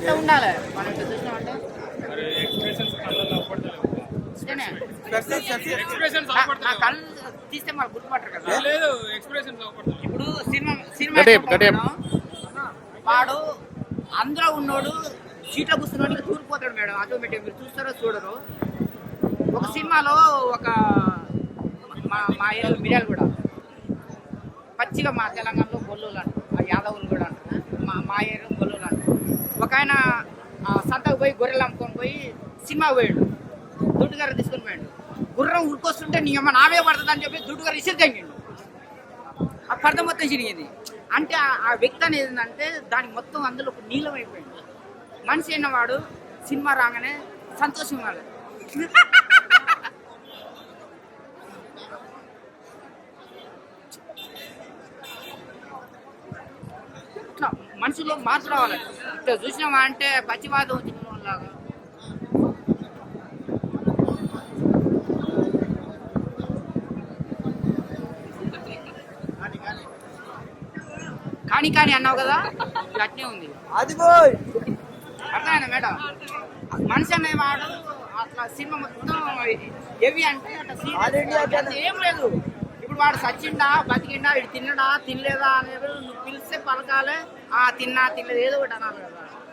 అట్లా ఉండాలి మనం ఇట్లా చూసినామంటే నా కళ్ళు తీస్తే మాకు గుర్తుపట్టరు కదా. ఇప్పుడు సినిమా వాడు అందులో ఉన్నోడు సీట్లో కూర్చున్నోడు తూరిపోతాడు మేడం. ఆటోమేటిక్ మీరు చూస్తారో చూడరు. ఒక సినిమాలో ఒక మా ఏరియా మిర్యాలు కూడా పచ్చిగా మా తెలంగాణలో గొల్లులు అంటారు, ఆ యాదవులు కూడా అంటారు, మా ఏరియా గొల్లులు అంటారు. ఒక ఆయన సంతకు పోయి గొర్రెలు అమ్ముకొని పోయి సినిమా పోయాడు, దుడ్డుగారు తీసుకొని పోయాడు. గుర్రం ఉరికొస్తుంటే నీ అమ్మ నావే పడుతుంది అని చెప్పి దుడ్డుగారు ఇసురు తెంగిండు. ఆ పరద మొత్తం చిరిగింది. అంటే ఆ వ్యక్తి అనేది ఏంటంటే దానికి మొత్తం అందులో ఒక నీలం అయిపోయింది. మనిషి అయినవాడు సినిమా రాగానే సంతోషం కాదు. ఇట్లా మనుషుల్లో మార్పు రావాలి. ఇట్లా చూసినామా అంటే పచ్చివాదం వచ్చిన లాగా. కానీ అన్నావు కదా, అట్నే ఉంది. అర్థమైనా మేడం, మనిషి అనేవాడు అట్లా సినిమా మొత్తం హెవీ అంటే అట్లా ఏం లేదు. ఇప్పుడు వాడు సచ్చిండా బతికిండా, వీడు తిన్నడా తినలేదా అనేది నువ్వు పిలిస్తే పలకాలే. తిన్నా తినలేదు ఏదో ఒకటి అనాలి కదా.